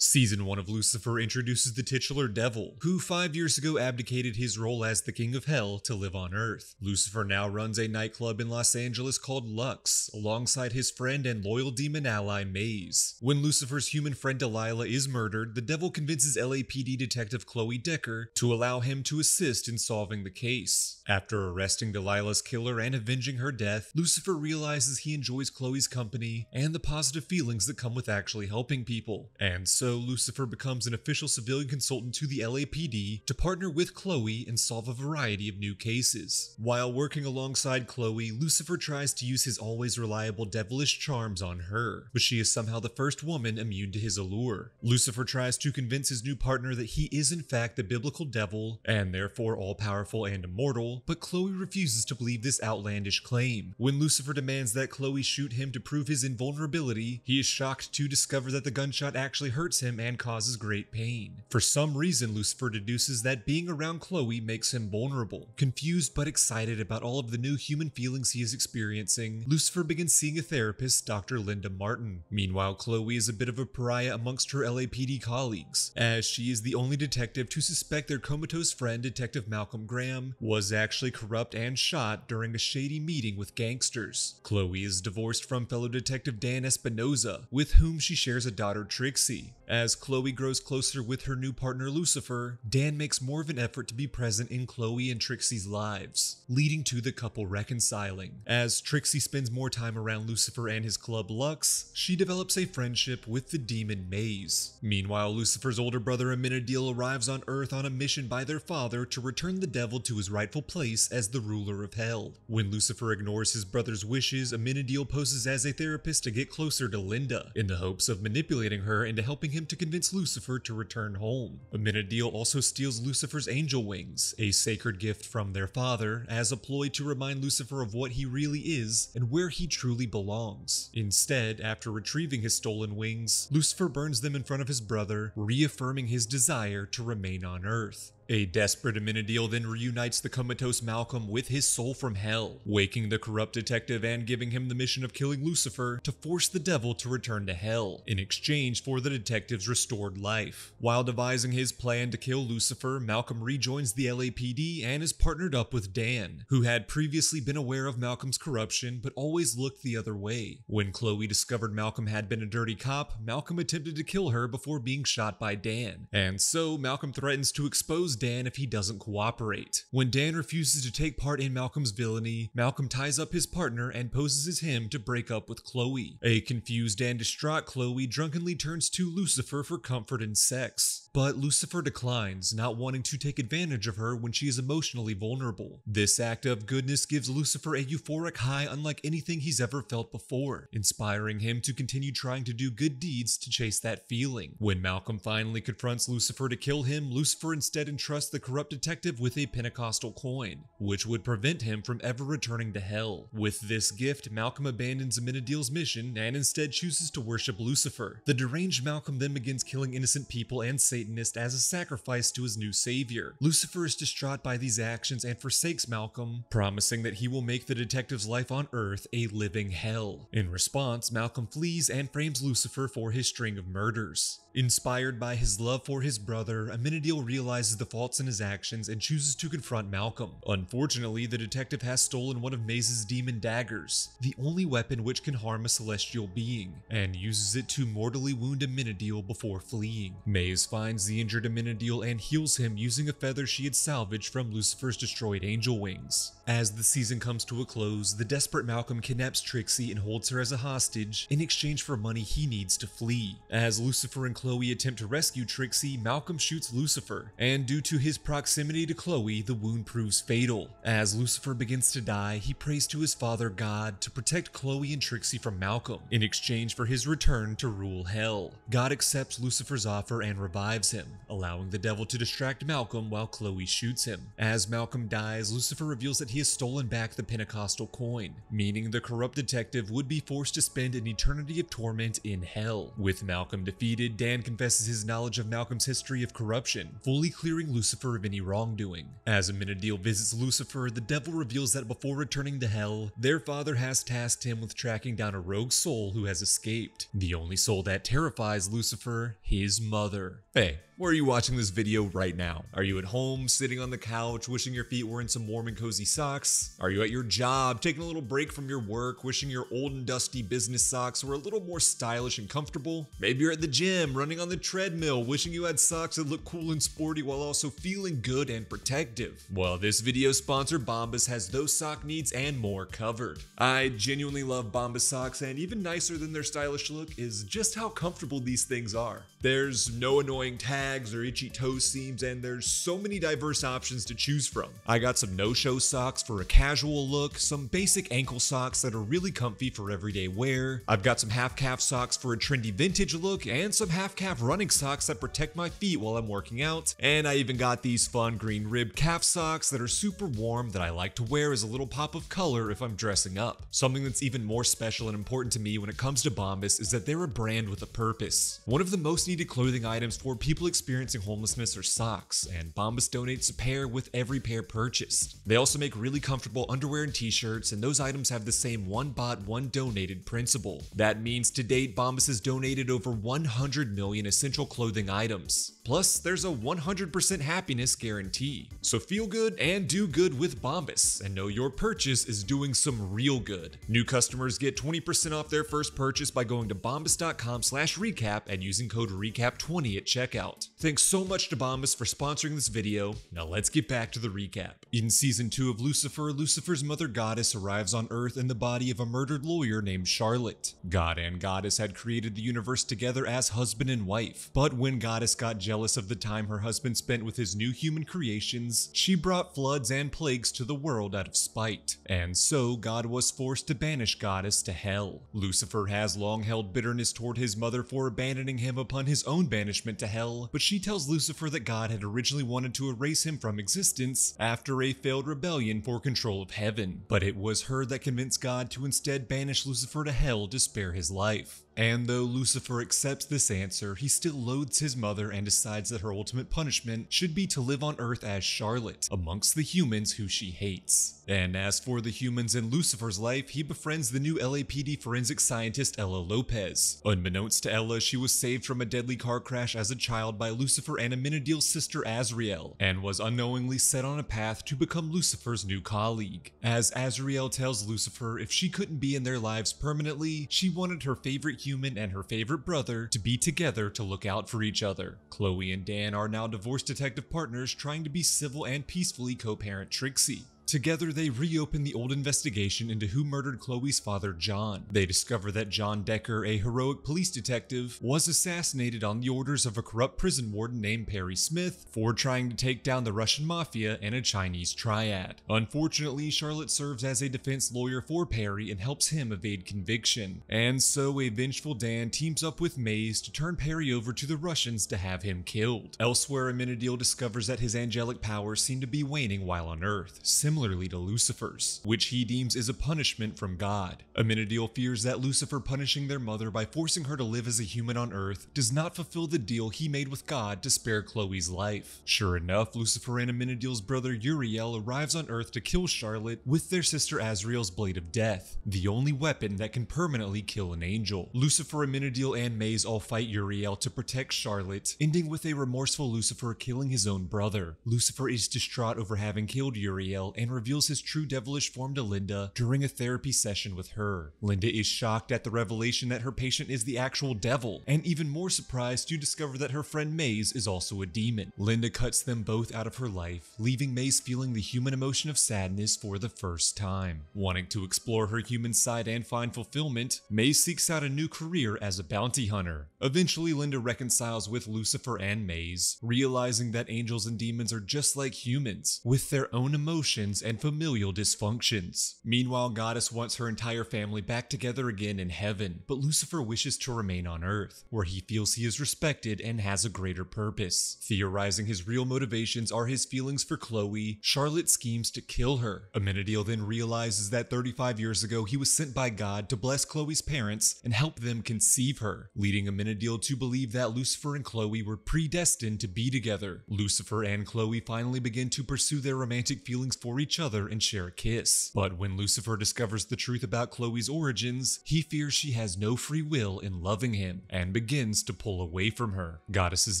Season 1 of Lucifer introduces the titular devil, who 5 years ago abdicated his role as the king of hell to live on Earth. Lucifer now runs a nightclub in Los Angeles called Lux, alongside his friend and loyal demon ally Maze. When Lucifer's human friend Delilah is murdered, the devil convinces LAPD detective Chloe Decker to allow him to assist in solving the case. After arresting Delilah's killer and avenging her death, Lucifer realizes he enjoys Chloe's company and the positive feelings that come with actually helping people. And so Lucifer becomes an official civilian consultant to the LAPD to partner with Chloe and solve a variety of new cases. While working alongside Chloe, Lucifer tries to use his always reliable devilish charms on her, but she is somehow the first woman immune to his allure. Lucifer tries to convince his new partner that he is in fact the biblical devil, and therefore all-powerful and immortal, but Chloe refuses to believe this outlandish claim. When Lucifer demands that Chloe shoot him to prove his invulnerability, he is shocked to discover that the gunshot actually hurts him and causes great pain. For some reason, Lucifer deduces that being around Chloe makes him vulnerable. Confused but excited about all of the new human feelings he is experiencing, Lucifer begins seeing a therapist, Dr. Linda Martin. Meanwhile, Chloe is a bit of a pariah amongst her LAPD colleagues, as she is the only detective to suspect their comatose friend, Detective Malcolm Graham, was actually corrupt and shot during a shady meeting with gangsters. Chloe is divorced from fellow detective Dan Espinoza, with whom she shares a daughter, Trixie. As Chloe grows closer with her new partner Lucifer, Dan makes more of an effort to be present in Chloe and Trixie's lives, leading to the couple reconciling. As Trixie spends more time around Lucifer and his club Lux, she develops a friendship with the demon Maze. Meanwhile, Lucifer's older brother Amenadiel arrives on Earth on a mission by their father to return the devil to his rightful place as the ruler of hell. When Lucifer ignores his brother's wishes, Amenadiel poses as a therapist to get closer to Linda, in the hopes of manipulating her into helping him to convince Lucifer to return home. Amenadiel also steals Lucifer's angel wings, a sacred gift from their father, as a ploy to remind Lucifer of what he really is and where he truly belongs. Instead, after retrieving his stolen wings, Lucifer burns them in front of his brother, reaffirming his desire to remain on Earth. A desperate Amenadiel then reunites the comatose Malcolm with his soul from hell, waking the corrupt detective and giving him the mission of killing Lucifer to force the devil to return to hell, in exchange for the detective's restored life. While devising his plan to kill Lucifer, Malcolm rejoins the LAPD and is partnered up with Dan, who had previously been aware of Malcolm's corruption but always looked the other way. When Chloe discovered Malcolm had been a dirty cop, Malcolm attempted to kill her before being shot by Dan, and so Malcolm threatens to expose Dan if he doesn't cooperate. When Dan refuses to take part in Malcolm's villainy, Malcolm ties up his partner and poses as him to break up with Chloe. A confused and distraught Chloe drunkenly turns to Lucifer for comfort and sex, but Lucifer declines, not wanting to take advantage of her when she is emotionally vulnerable. This act of goodness gives Lucifer a euphoric high unlike anything he's ever felt before, inspiring him to continue trying to do good deeds to chase that feeling. When Malcolm finally confronts Lucifer to kill him, Lucifer instead entrusts the corrupt detective with a Pentecostal coin, which would prevent him from ever returning to hell. With this gift, Malcolm abandons Amenadiel's mission and instead chooses to worship Lucifer. The deranged Malcolm then begins killing innocent people and Satanists as a sacrifice to his new savior. Lucifer is distraught by these actions and forsakes Malcolm, promising that he will make the detective's life on Earth a living hell. In response, Malcolm flees and frames Lucifer for his string of murders. Inspired by his love for his brother, Amenadiel realizes the faults in his actions and chooses to confront Malcolm. Unfortunately, the detective has stolen one of Maze's demon daggers, the only weapon which can harm a celestial being, and uses it to mortally wound Amenadiel before fleeing. Maze finds the injured Amenadiel and heals him using a feather she had salvaged from Lucifer's destroyed angel wings. As the season comes to a close, the desperate Malcolm kidnaps Trixie and holds her as a hostage in exchange for money he needs to flee. As Lucifer and Chloe attempt to rescue Trixie, Malcolm shoots Lucifer, and due to his proximity to Chloe, the wound proves fatal. As Lucifer begins to die, he prays to his father God to protect Chloe and Trixie from Malcolm, in exchange for his return to rule hell. God accepts Lucifer's offer and revives him, allowing the devil to distract Malcolm while Chloe shoots him. As Malcolm dies, Lucifer reveals that he has stolen back the Pentecostal coin, meaning the corrupt detective would be forced to spend an eternity of torment in hell. With Malcolm defeated, Dan confesses his knowledge of Malcolm's history of corruption, fully clearing Lucifer of any wrongdoing. As Amenadiel visits Lucifer, the devil reveals that before returning to hell, their father has tasked him with tracking down a rogue soul who has escaped. The only soul that terrifies Lucifer, his mother. Hey, where are you watching this video right now? Are you at home, sitting on the couch, wishing your feet were in some warm and cozy socks? Are you at your job, taking a little break from your work, wishing your old and dusty business socks were a little more stylish and comfortable? Maybe you're at the gym, running on the treadmill, wishing you had socks that look cool and sporty while also feeling good and protective. Well, this video sponsor Bombas has those sock needs and more covered. I genuinely love Bombas socks, and even nicer than their stylish look is just how comfortable these things are. There's no annoying tags or itchy toe seams, and there's so many diverse options to choose from. I got some no-show socks for a casual look, some basic ankle socks that are really comfy for everyday wear. I've got some half-calf socks for a trendy vintage look, and some half-calf running socks that protect my feet while I'm working out. And I even got these fun green ribbed calf socks that are super warm that I like to wear as a little pop of color if I'm dressing up. Something that's even more special and important to me when it comes to Bombas is that they're a brand with a purpose. One of the most needed clothing items for people experiencing homelessness are socks, and Bombas donates a pair with every pair purchased. They also make really comfortable underwear and t-shirts, and those items have the same one bought, one donated principle. That means to date, Bombas has donated over 100 million essential clothing items. Plus, there's a 100% happiness guarantee. So feel good and do good with Bombas, and know your purchase is doing some real good. New customers get 20% off their first purchase by going to bombas.com/recap and using code RECAP20 at checkout. Thanks so much to Bombas for sponsoring this video. Now let's get back to the recap. In season 2 of Lucifer, Lucifer's mother goddess arrives on Earth in the body of a murdered lawyer named Charlotte. God and goddess had created the universe together as husband and wife, but when goddess got jealous of the time her husband spent with his new human creations, she brought floods and plagues to the world out of spite. And so God was forced to banish goddess to hell. Lucifer has long held bitterness toward his mother for abandoning him upon his own banishment to hell, but she tells Lucifer that God had originally wanted to erase him from existence after a failed rebellion for control of heaven. But it was her that convinced God to instead banish Lucifer to hell to spare his life. And though Lucifer accepts this answer, he still loathes his mother and decides that her ultimate punishment should be to live on Earth as Charlotte, amongst the humans who she hates. And as for the humans in Lucifer's life, he befriends the new LAPD forensic scientist Ella Lopez. Unbeknownst to Ella, she was saved from a deadly car crash as a child by Lucifer and Amenadiel's sister Azrael, and was unknowingly set on a path to become Lucifer's new colleague. As Azrael tells Lucifer if she couldn't be in their lives permanently, she wanted her favorite human and her favorite brother to be together to look out for each other. Chloe and Dan are now divorced detective partners trying to be civil and peacefully co-parent Trixie. Together, they reopen the old investigation into who murdered Chloe's father, John. They discover that John Decker, a heroic police detective, was assassinated on the orders of a corrupt prison warden named Perry Smith for trying to take down the Russian mafia and a Chinese triad. Unfortunately, Charlotte serves as a defense lawyer for Perry and helps him evade conviction. And so a vengeful Dan teams up with Maze to turn Perry over to the Russians to have him killed. Elsewhere, Amenadiel discovers that his angelic powers seem to be waning while on Earth, similarly to Lucifer's, which he deems is a punishment from God. Amenadiel fears that Lucifer punishing their mother by forcing her to live as a human on Earth does not fulfill the deal he made with God to spare Chloe's life. Sure enough, Lucifer and Amenadiel's brother Uriel arrives on Earth to kill Charlotte with their sister Azrael's blade of death, the only weapon that can permanently kill an angel. Lucifer, Amenadiel, and Maze all fight Uriel to protect Charlotte, ending with a remorseful Lucifer killing his own brother. Lucifer is distraught over having killed Uriel and reveals his true devilish form to Linda during a therapy session with her. Linda is shocked at the revelation that her patient is the actual devil, and even more surprised to discover that her friend Maze is also a demon. Linda cuts them both out of her life, leaving Maze feeling the human emotion of sadness for the first time. Wanting to explore her human side and find fulfillment, Maze seeks out a new career as a bounty hunter. Eventually, Linda reconciles with Lucifer and Maze, realizing that angels and demons are just like humans, with their own emotions demons and familial dysfunctions. Meanwhile, Goddess wants her entire family back together again in heaven, but Lucifer wishes to remain on Earth, where he feels he is respected and has a greater purpose. Theorizing his real motivations are his feelings for Chloe, Charlotte schemes to kill her. Amenadiel then realizes that 35 years ago he was sent by God to bless Chloe's parents and help them conceive her, leading Amenadiel to believe that Lucifer and Chloe were predestined to be together. Lucifer and Chloe finally begin to pursue their romantic feelings for each other and share a kiss. But when Lucifer discovers the truth about Chloe's origins, he fears she has no free will in loving him and begins to pull away from her. Goddess's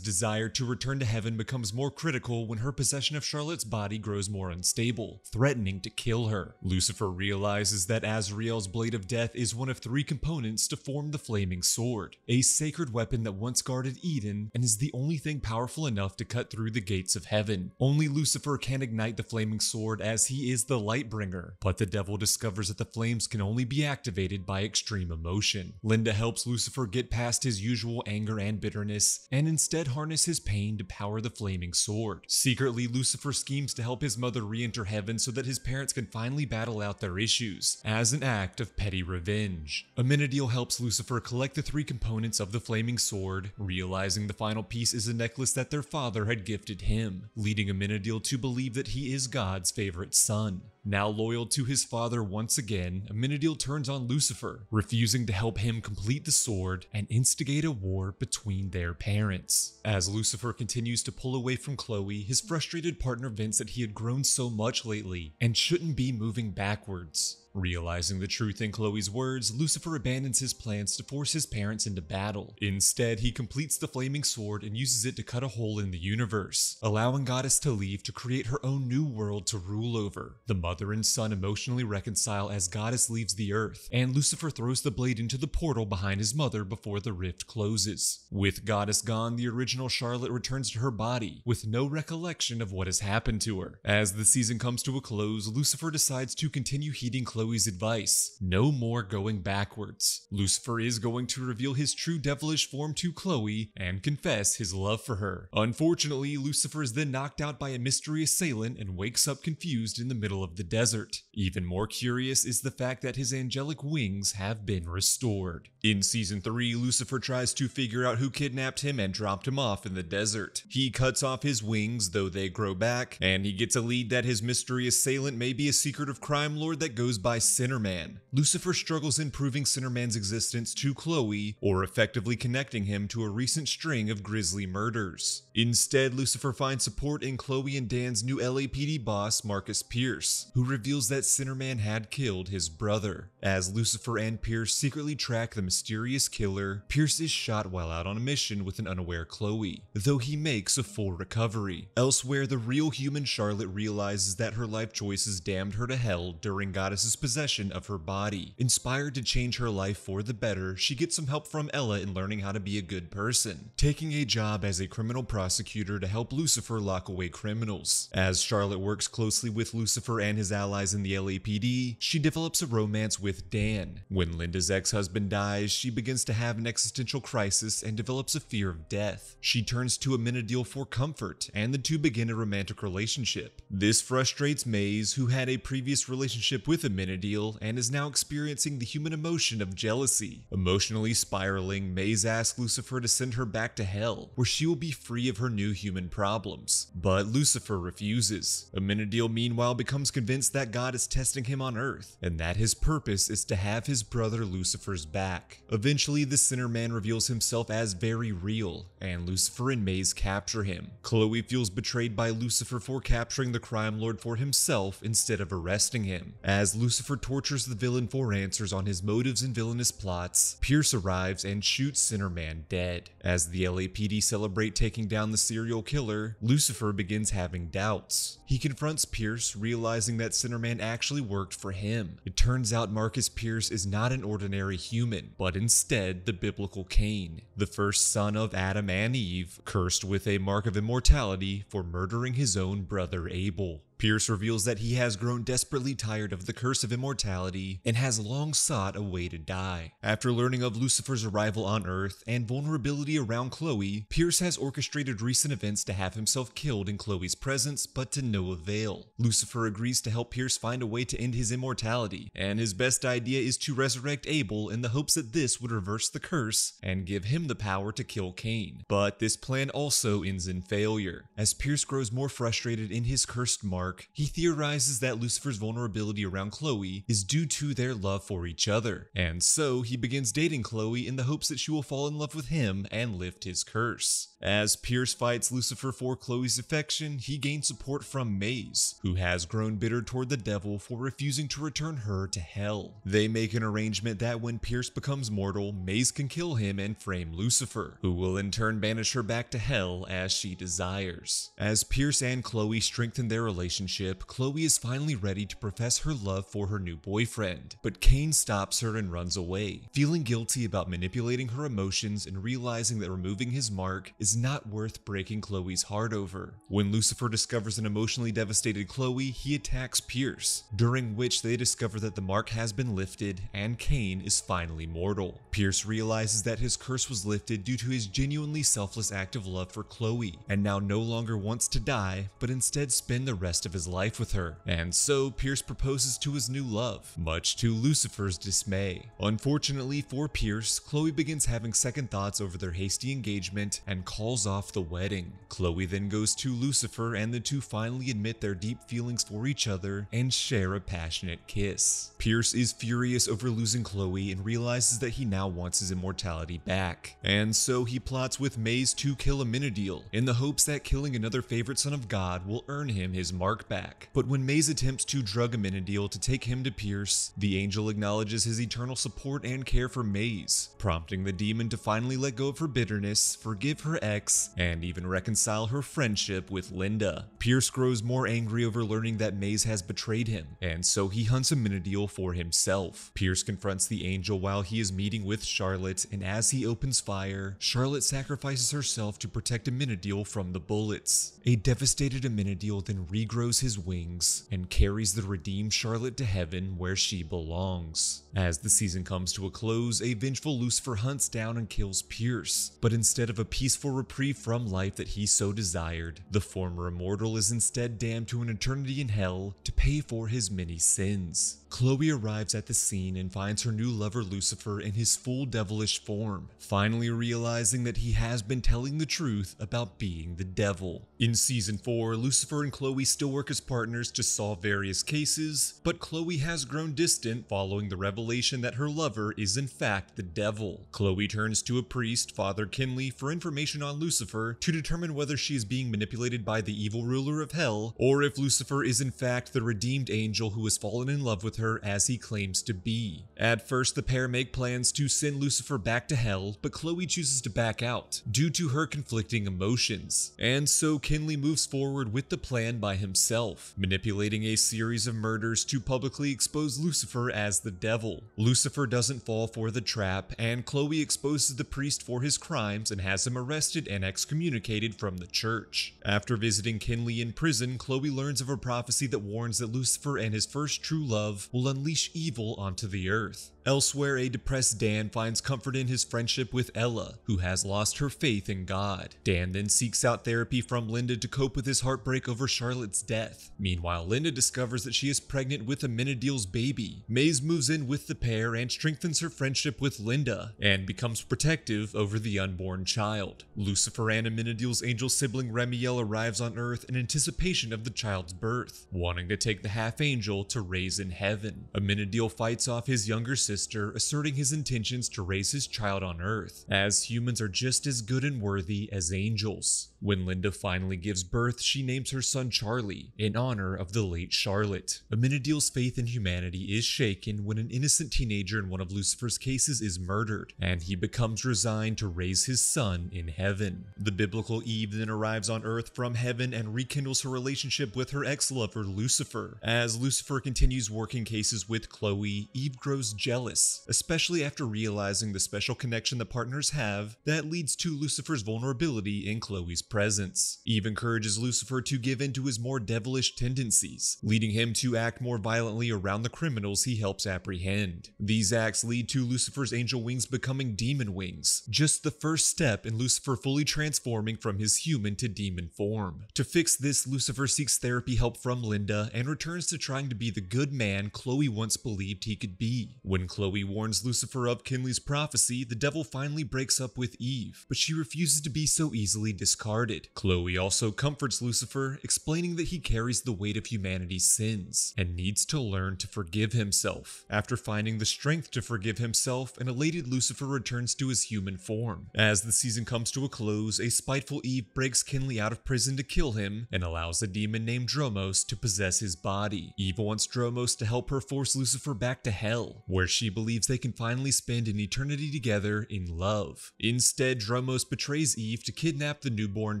desire to return to heaven becomes more critical when her possession of Charlotte's body grows more unstable, threatening to kill her. Lucifer realizes that Azrael's blade of death is one of 3 components to form the flaming sword, a sacred weapon that once guarded Eden and is the only thing powerful enough to cut through the gates of heaven. Only Lucifer can ignite the flaming sword as he is the Lightbringer, but the devil discovers that the flames can only be activated by extreme emotion. Linda helps Lucifer get past his usual anger and bitterness and instead harness his pain to power the flaming sword. Secretly, Lucifer schemes to help his mother re-enter heaven so that his parents can finally battle out their issues, as an act of petty revenge. Amenadiel helps Lucifer collect the 3 components of the flaming sword, realizing the final piece is a necklace that their father had gifted him, leading Amenadiel to believe that he is God's favorite son. Now loyal to his father once again, Amenadiel turns on Lucifer, refusing to help him complete the sword and instigate a war between their parents. As Lucifer continues to pull away from Chloe, his frustrated partner vents that he had grown so much lately and shouldn't be moving backwards. Realizing the truth in Chloe's words, Lucifer abandons his plans to force his parents into battle. Instead, he completes the flaming sword and uses it to cut a hole in the universe, allowing Goddess to leave to create her own new world to rule over. The mother and son emotionally reconcile as Goddess leaves the earth, and Lucifer throws the blade into the portal behind his mother before the rift closes. With Goddess gone, the original Charlotte returns to her body, with no recollection of what has happened to her. As the season comes to a close, Lucifer decides to continue heeding Chloe's advice: no more going backwards. Lucifer is going to reveal his true devilish form to Chloe and confess his love for her. Unfortunately, Lucifer is then knocked out by a mystery assailant and wakes up confused in the middle of the desert. Even more curious is the fact that his angelic wings have been restored. In season 3, Lucifer tries to figure out who kidnapped him and dropped him off in the desert. He cuts off his wings, though they grow back, and he gets a lead that his mystery assailant may be a secretive crime lord that goes by Sinnerman. Lucifer struggles in proving Sinnerman's existence to Chloe, or effectively connecting him to a recent string of grisly murders. Instead, Lucifer finds support in Chloe and Dan's new LAPD boss, Marcus Pierce, who reveals that Sinnerman had killed his brother. As Lucifer and Pierce secretly track the mysterious killer, Pierce is shot while out on a mission with an unaware Chloe, though he makes a full recovery. Elsewhere, the real human Charlotte realizes that her life choices damned her to hell during Goddess's possession of her body. Inspired to change her life for the better, she gets some help from Ella in learning how to be a good person, taking a job as a criminal prosecutor to help Lucifer lock away criminals. As Charlotte works closely with Lucifer and his allies in the LAPD, she develops a romance with Dan. When Linda's ex-husband dies, she begins to have an existential crisis and develops a fear of death. She turns to Amenadiel for comfort, and the two begin a romantic relationship. This frustrates Maze, who had a previous relationship with Amenadiel and is now experiencing the human emotion of jealousy. Emotionally spiraling, Maze asks Lucifer to send her back to hell, where she will be free of her new human problems. But Lucifer refuses. Amenadiel meanwhile becomes convinced that God is testing him on Earth, and that his purpose is to have his brother Lucifer's back. Eventually, the Sinner Man reveals himself as very real, and Lucifer and Maze capture him. Chloe feels betrayed by Lucifer for capturing the crime lord for himself instead of arresting him. As Lucifer tortures the villain for answers on his motives and villainous plots, Pierce arrives and shoots Sinner Man dead. As the LAPD celebrate taking down the serial killer, Lucifer begins having doubts. He confronts Pierce, realizing that Sinner Man actually worked for him. It turns out Marcus Pierce is not an ordinary human, but instead the biblical Cain, the first son of Adam and Eve, cursed with a mark of immortality for murdering his own brother Abel. Pierce reveals that he has grown desperately tired of the curse of immortality and has long sought a way to die. After learning of Lucifer's arrival on Earth and vulnerability around Chloe, Pierce has orchestrated recent events to have himself killed in Chloe's presence, but to no avail. Lucifer agrees to help Pierce find a way to end his immortality, and his best idea is to resurrect Abel in the hopes that this would reverse the curse and give him the power to kill Cain. But this plan also ends in failure. As Pierce grows more frustrated in his cursed mark, he theorizes that Lucifer's vulnerability around Chloe is due to their love for each other, and so he begins dating Chloe in the hopes that she will fall in love with him and lift his curse. As Pierce fights Lucifer for Chloe's affection, he gains support from Maze, who has grown bitter toward the devil for refusing to return her to hell. They make an arrangement that when Pierce becomes mortal, Maze can kill him and frame Lucifer, who will in turn banish her back to hell as she desires. As Pierce and Chloe strengthen their relationship, Chloe is finally ready to profess her love for her new boyfriend, but Cain stops her and runs away, feeling guilty about manipulating her emotions and realizing that removing his mark is not worth breaking Chloe's heart over. When Lucifer discovers an emotionally devastated Chloe, he attacks Pierce, during which they discover that the mark has been lifted and Cain is finally mortal. Pierce realizes that his curse was lifted due to his genuinely selfless act of love for Chloe, and now no longer wants to die, but instead spend the rest of his life with her. And so Pierce proposes to his new love, much to Lucifer's dismay. Unfortunately for Pierce, Chloe begins having second thoughts over their hasty engagement and calls off the wedding. Chloe then goes to Lucifer and the two finally admit their deep feelings for each other and share a passionate kiss. Pierce is furious over losing Chloe and realizes that he now wants his immortality back, and so he plots with Maze to kill Amenadiel in the hopes that killing another favorite son of God will earn him his mark back. But when Maze attempts to drug Amenadiel to take him to Pierce, the angel acknowledges his eternal support and care for Maze, prompting the demon to finally let go of her bitterness, forgive her ex, and even reconcile her friendship with Linda. Pierce grows more angry over learning that Maze has betrayed him, and so he hunts Amenadiel for himself. Pierce confronts the angel while he is meeting with Scarlett, and as he opens fire, Scarlett sacrifices herself to protect Amenadiel from the bullets. A devastated Amenadiel then regrows his wings and carries the redeemed Scarlett to heaven where she belongs. As the season comes to a close, a vengeful Lucifer hunts down and kills Pierce, but instead of a peaceful reprieve from life that he so desired, the former immortal is instead damned to an eternity in hell to pay for his many sins. Chloe arrives at the scene and finds her new lover Lucifer in his full devilish form, finally realizing that he has been telling the truth about being the devil. In season 4, Lucifer and Chloe still work as partners to solve various cases, but Chloe has grown distant following the revelation that her lover is in fact the devil. Chloe turns to a priest, Father Kinley, for information on Lucifer to determine whether she is being manipulated by the evil ruler of hell, or if Lucifer is in fact the redeemed angel who has fallen in love with her as he claims to be. At first, the pair make plans to send Lucifer back to hell, but Chloe chooses to back out due to her conflicting emotions, and so Kinley moves forward with the plan by himself, manipulating a series of murders to publicly expose Lucifer as the devil. Lucifer doesn't fall for the trap, and Chloe exposes the priest for his crimes and has him arrested and excommunicated from the church. After visiting Kinley in prison, Chloe learns of a prophecy that warns that Lucifer and his first true love will unleash evil onto the earth. Elsewhere, a depressed Dan finds comfort in his friendship with Ella, who has lost her faith in God. Dan then seeks out therapy from Linda to cope with his heartbreak over Charlotte's death. Meanwhile, Linda discovers that she is pregnant with Amenadiel's baby. Maze moves in with the pair and strengthens her friendship with Linda, and becomes protective over the unborn child. Lucifer and Amenadiel's angel sibling Rachael arrives on Earth in anticipation of the child's birth, wanting to take the half-angel to raise in heaven. Amenadiel fights off his younger sister, asserting his intentions to raise his child on Earth, as humans are just as good and worthy as angels. When Linda finally gives birth, she names her son Charlie, in honor of the late Charlotte. Amenadiel's faith in humanity is shaken when an innocent teenager in one of Lucifer's cases is murdered, and he becomes resigned to raise his son in heaven. The biblical Eve then arrives on Earth from heaven and rekindles her relationship with her ex-lover Lucifer. As Lucifer continues working cases with Chloe, Eve grows jealous Ellis, especially after realizing the special connection the partners have that leads to Lucifer's vulnerability in Chloe's presence. Eve encourages Lucifer to give in to his more devilish tendencies, leading him to act more violently around the criminals he helps apprehend. These acts lead to Lucifer's angel wings becoming demon wings, just the first step in Lucifer fully transforming from his human to demon form. To fix this, Lucifer seeks therapy help from Linda and returns to trying to be the good man Chloe once believed he could be. When Chloe warns Lucifer of Kinley's prophecy, the devil finally breaks up with Eve, but she refuses to be so easily discarded. Chloe also comforts Lucifer, explaining that he carries the weight of humanity's sins and needs to learn to forgive himself. After finding the strength to forgive himself, an elated Lucifer returns to his human form. As the season comes to a close, a spiteful Eve breaks Kinley out of prison to kill him and allows a demon named Dromos to possess his body. Eve wants Dromos to help her force Lucifer back to hell, where she believes they can finally spend an eternity together in love. Instead, Dromos betrays Eve to kidnap the newborn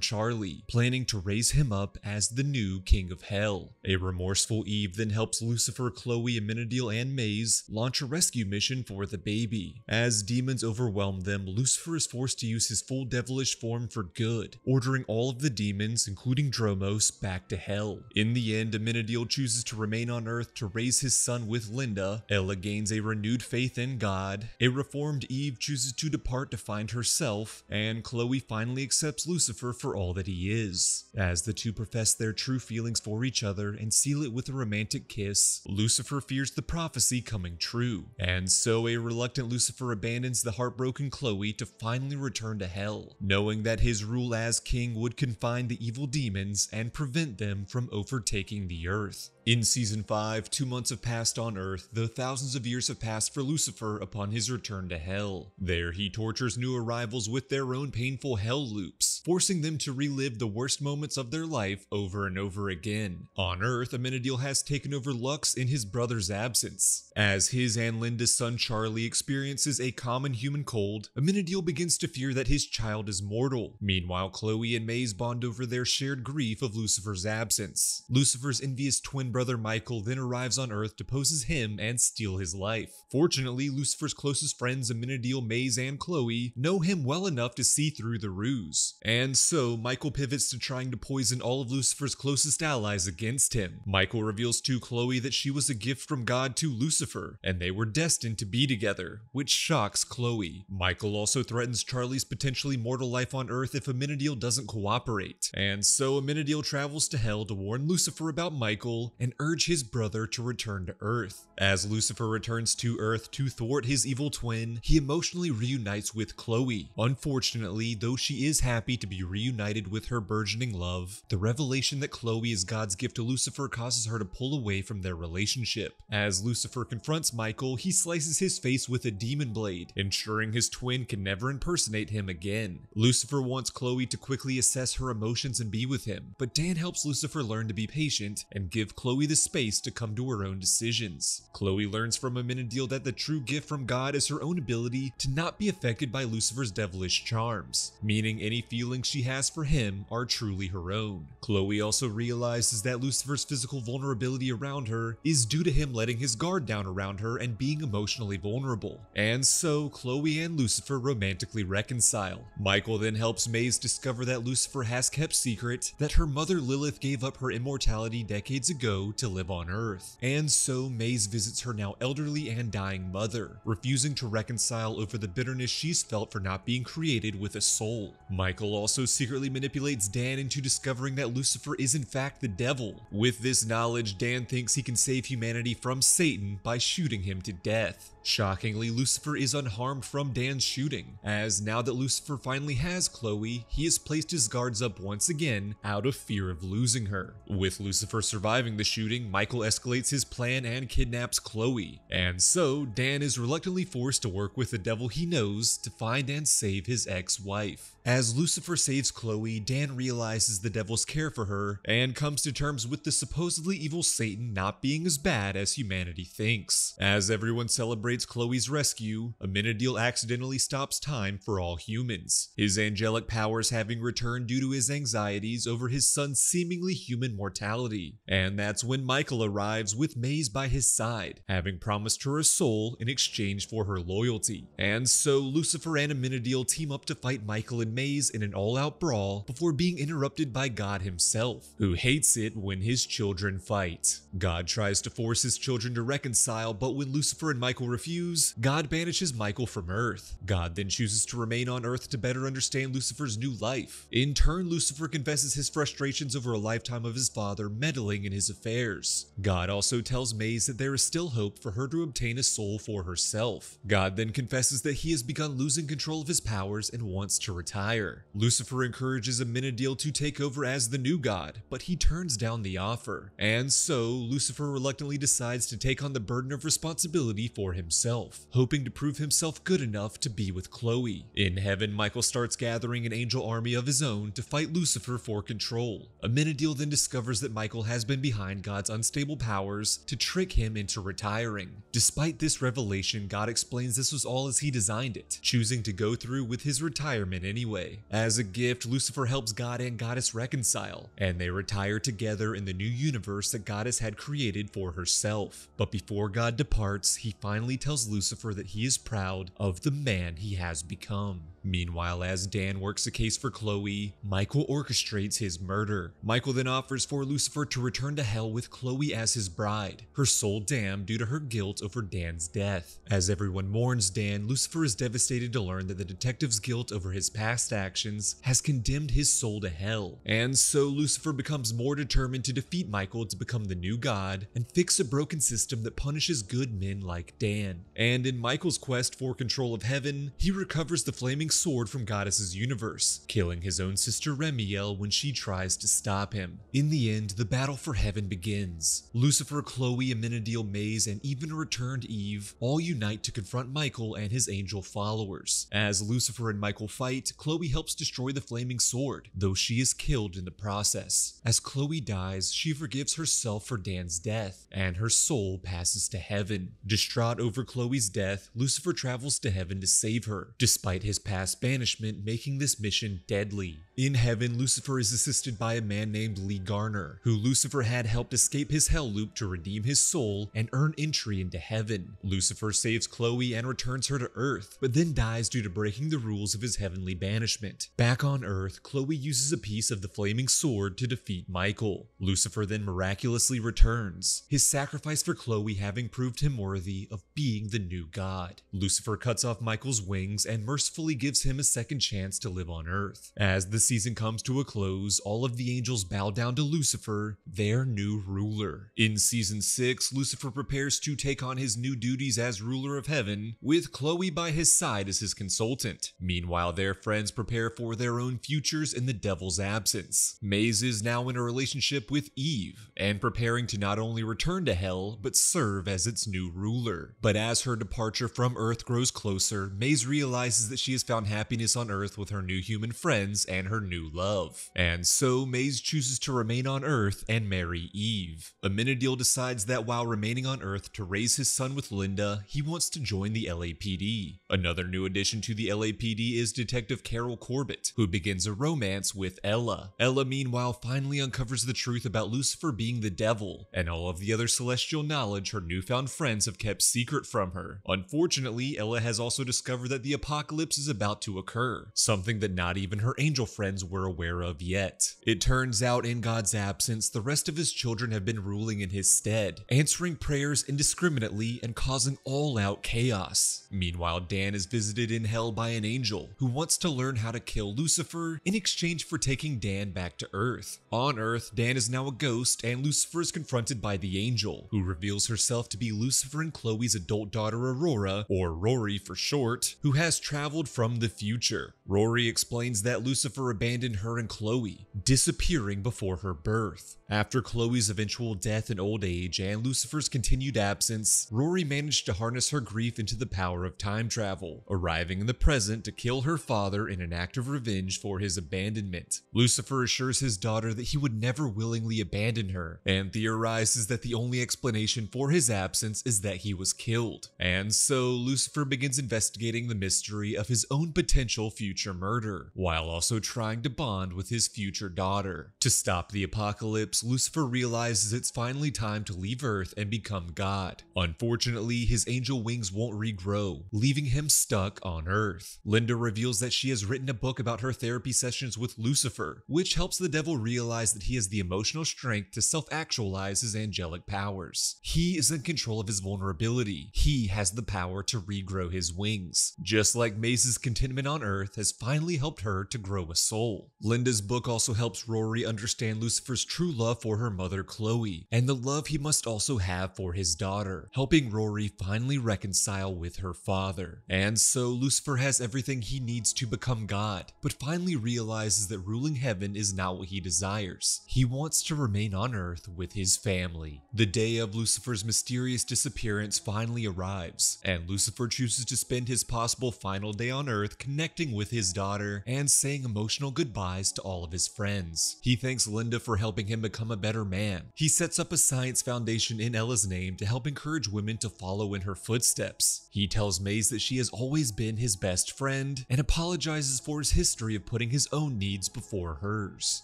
Charlie, planning to raise him up as the new king of hell. A remorseful Eve then helps Lucifer, Chloe, Amenadiel and Maze launch a rescue mission for the baby. As demons overwhelm them, Lucifer is forced to use his full devilish form for good, ordering all of the demons, including Dromos, back to hell. In the end, Amenadiel chooses to remain on Earth to raise his son with Linda. Ella gains a renewed faith in God. A reformed Eve chooses to depart to find herself, and Chloe finally accepts Lucifer for all that he is. As the two profess their true feelings for each other and seal it with a romantic kiss, Lucifer fears the prophecy coming true, and so a reluctant Lucifer abandons the heartbroken Chloe to finally return to hell, knowing that his rule as king would confine the evil demons and prevent them from overtaking the earth. In Season 5, 2 months have passed on Earth, though thousands of years have passed for Lucifer upon his return to Hell. There, he tortures new arrivals with their own painful hell loops, forcing them to relive the worst moments of their life over and over again. On Earth, Amenadiel has taken over Lux in his brother's absence. As his and Linda's son Charlie experiences a common human cold, Amenadiel begins to fear that his child is mortal. Meanwhile, Chloe and Maze bond over their shared grief of Lucifer's absence. Lucifer's envious twin brother Michael then arrives on Earth to pose as him and steal his life. Fortunately, Lucifer's closest friends Amenadiel, Maze, and Chloe know him well enough to see through the ruse. And so, Michael pivots to trying to poison all of Lucifer's closest allies against him. Michael reveals to Chloe that she was a gift from God to Lucifer, and they were destined to be together, which shocks Chloe. Michael also threatens Charlie's potentially mortal life on Earth if Amenadiel doesn't cooperate. And so, Amenadiel travels to Hell to warn Lucifer about Michael and urge his brother to return to Earth. As Lucifer returns to Earth to thwart his evil twin, he emotionally reunites with Chloe. Unfortunately, though she is happy to be reunited with her burgeoning love, the revelation that Chloe is God's gift to Lucifer causes her to pull away from their relationship. As Lucifer confronts Michael, he slices his face with a demon blade, ensuring his twin can never impersonate him again. Lucifer wants Chloe to quickly assess her emotions and be with him, but Dan helps Lucifer learn to be patient and give Chloe the space to come to her own decisions. Chloe learns from Amenadiel that the true gift from God is her own ability to not be affected by Lucifer's devilish charms, meaning any feelings she has for him are truly her own. Chloe also realizes that Lucifer's physical vulnerability around her is due to him letting his guard down around her and being emotionally vulnerable. And so, Chloe and Lucifer romantically reconcile. Michael then helps Maze discover that Lucifer has kept secret that her mother Lilith gave up her immortality decades ago to live on Earth. And so, Maze visits her now elderly and dying mother, refusing to reconcile over the bitterness she's felt for not being created with a soul. Michael also secretly manipulates Dan into discovering that Lucifer is in fact the devil. With this knowledge, Dan thinks he can save humanity from Satan by shooting him to death. Shockingly, Lucifer is unharmed from Dan's shooting, as now that Lucifer finally has Chloe, he has placed his guards up once again out of fear of losing her. With Lucifer surviving the shooting, Michael escalates his plan and kidnaps Chloe, and so Dan is reluctantly forced to work with the devil he knows to find and save his ex-wife. As Lucifer saves Chloe, Dan realizes the devil's care for her and comes to terms with the supposedly evil Satan not being as bad as humanity thinks. As everyone celebrates Chloe's rescue, Amenadiel accidentally stops time for all humans, his angelic powers having returned due to his anxieties over his son's seemingly human mortality. And that's when Michael arrives with Maze by his side, having promised her a soul in exchange for her loyalty. And so Lucifer and Amenadiel team up to fight Michael and Maze in an all-out brawl before being interrupted by God himself, who hates it when his children fight. God tries to force his children to reconcile, but when Lucifer and Michael refuse, God banishes Michael from Earth. God then chooses to remain on Earth to better understand Lucifer's new life. In turn, Lucifer confesses his frustrations over a lifetime of his father meddling in his affairs. God also tells Maze that there is still hope for her to obtain a soul for herself. God then confesses that he has begun losing control of his powers and wants to retire. Lucifer encourages Amenadiel to take over as the new god, but he turns down the offer. And so, Lucifer reluctantly decides to take on the burden of responsibility for himself, hoping to prove himself good enough to be with Chloe. In heaven, Michael starts gathering an angel army of his own to fight Lucifer for control. Amenadiel then discovers that Michael has been behind God's unstable powers to trick him into retiring. Despite this revelation, God explains this was all as he designed it, choosing to go through with his retirement anyway. As a gift, Lucifer helps God and Goddess reconcile, and they retire together in the new universe that Goddess had created for herself. But before God departs, he finally tells Lucifer that he is proud of the man he has become. Meanwhile, as Dan works a case for Chloe, Michael orchestrates his murder. Michael then offers for Lucifer to return to hell with Chloe as his bride, her soul damned due to her guilt over Dan's death. As everyone mourns Dan, Lucifer is devastated to learn that the detective's guilt over his past actions has condemned his soul to hell. And so Lucifer becomes more determined to defeat Michael to become the new god and fix a broken system that punishes good men like Dan. And in Michael's quest for control of heaven, he recovers the flaming sword from Goddess's universe, killing his own sister Remiel when she tries to stop him. In the end, the battle for heaven begins. Lucifer, Chloe, Amenadiel, Maze, and even a returned Eve all unite to confront Michael and his angel followers. As Lucifer and Michael fight, Chloe helps destroy the flaming sword, though she is killed in the process. As Chloe dies, she forgives herself for Dan's death, and her soul passes to heaven. Distraught over Chloe's death, Lucifer travels to heaven to save her, despite his past banishment making this mission deadly. In heaven, Lucifer is assisted by a man named Lee Garner, who Lucifer had helped escape his hell loop to redeem his soul and earn entry into heaven. Lucifer saves Chloe and returns her to Earth, but then dies due to breaking the rules of his heavenly banishment. Back on Earth, Chloe uses a piece of the flaming sword to defeat Michael. Lucifer then miraculously returns, his sacrifice for Chloe having proved him worthy of being the new god. Lucifer cuts off Michael's wings and mercifully gives him a second chance to live on Earth. As the season comes to a close, all of the angels bow down to Lucifer, their new ruler. In season 6, Lucifer prepares to take on his new duties as ruler of heaven, with Chloe by his side as his consultant. Meanwhile, their friends prepare for their own futures in the devil's absence. Maze is now in a relationship with Eve, and preparing to not only return to hell, but serve as its new ruler. But as her departure from Earth grows closer, Maze realizes that she has found happiness on Earth with her new human friends and her new love. And so Maze chooses to remain on Earth and marry Eve. Amenadiel decides that while remaining on Earth to raise his son with Linda, he wants to join the LAPD. Another new addition to the LAPD is Detective Carol Corbett, who begins a romance with Ella. Ella, meanwhile, finally uncovers the truth about Lucifer being the devil, and all of the other celestial knowledge her newfound friends have kept secret from her. Unfortunately, Ella has also discovered that the apocalypse is about to occur, something that not even her angel friends were aware of yet. It turns out, in God's absence, the rest of his children have been ruling in his stead, answering prayers indiscriminately and causing all-out chaos. Meanwhile, Dan is visited in hell by an angel who wants to learn how to kill Lucifer in exchange for taking Dan back to Earth. On Earth, Dan is now a ghost, and Lucifer is confronted by the angel, who reveals herself to be Lucifer and Chloe's adult daughter Aurora, or Rory for short, who has traveled from the future. Rory explains that Lucifer abandoned her and Chloe, disappearing before her birth. After Chloe's eventual death in old age and Lucifer's continued absence, Rory managed to harness her grief into the power of time travel, arriving in the present to kill her father in an act of revenge for his abandonment. Lucifer assures his daughter that he would never willingly abandon her, and theorizes that the only explanation for his absence is that he was killed. And so Lucifer begins investigating the mystery of his own potential future murder, while also trying to bond with his future daughter. To stop the apocalypse, Lucifer realizes it's finally time to leave Earth and become God. Unfortunately, his angel wings won't regrow, leaving him stuck on Earth. Linda reveals that she has written a book about her therapy sessions with Lucifer, which helps the devil realize that he has the emotional strength to self-actualize his angelic powers. He is in control of his vulnerability. He has the power to regrow his wings. Just like Maze's contentment on Earth has finally helped her to grow a soul. Linda's book also helps Rory understand Lucifer's true love for her mother Chloe, and the love he must also have for his daughter, helping Rory finally reconcile with her father. And so Lucifer has everything he needs to become God, but finally realizes that ruling heaven is not what he desires. He wants to remain on Earth with his family. The day of Lucifer's mysterious disappearance finally arrives, and Lucifer chooses to spend his possible final day on Earth connecting with his daughter and saying emotional goodbyes to all of his friends. He thanks Linda for helping him become a better man. He sets up a science foundation in Ella's name to help encourage women to follow in her footsteps. He tells Maze that she has always been his best friend and apologizes for his history of putting his own needs before hers.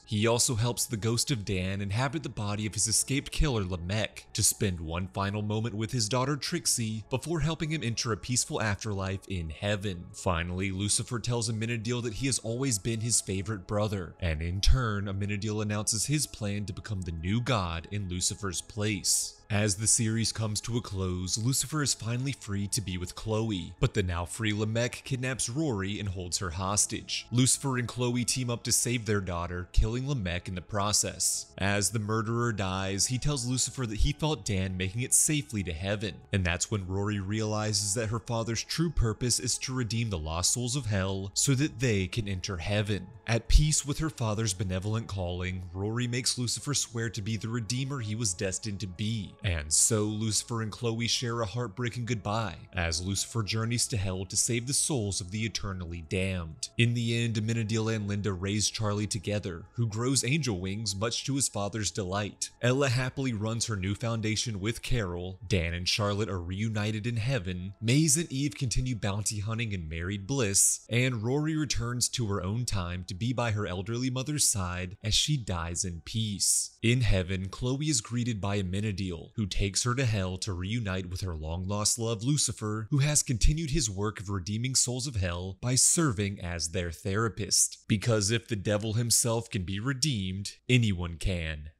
He also helps the ghost of Dan inhabit the body of his escaped killer Lamech to spend one final moment with his daughter Trixie before helping him enter a peaceful afterlife in heaven. Finally, Lucifer tells Amenadiel that he has always been his favorite brother, and in turn, Amenadiel announces his plan to become the new god in Lucifer's place. As the series comes to a close, Lucifer is finally free to be with Chloe, but the now free Lamech kidnaps Rory and holds her hostage. Lucifer and Chloe team up to save their daughter, killing Lamech in the process. As the murderer dies, he tells Lucifer that he fought Dan making it safely to heaven, and that's when Rory realizes that her father's true purpose is to redeem the lost souls of hell so that they can enter heaven. At peace with her father's benevolent calling, Rory makes Lucifer swear to be the redeemer he was destined to be. And so Lucifer and Chloe share a heartbreaking goodbye as Lucifer journeys to hell to save the souls of the eternally damned. In the end, Amenadiel and Linda raise Charlie together, who grows angel wings much to his father's delight. Ella happily runs her new foundation with Carol, Dan and Charlotte are reunited in heaven, Maze and Eve continue bounty hunting in married bliss, and Rory returns to her own time to be by her elderly mother's side as she dies in peace. In heaven, Chloe is greeted by Amenadiel, who takes her to hell to reunite with her long-lost love Lucifer, who has continued his work of redeeming souls of hell by serving as their therapist. Because if the devil himself can be redeemed, anyone can.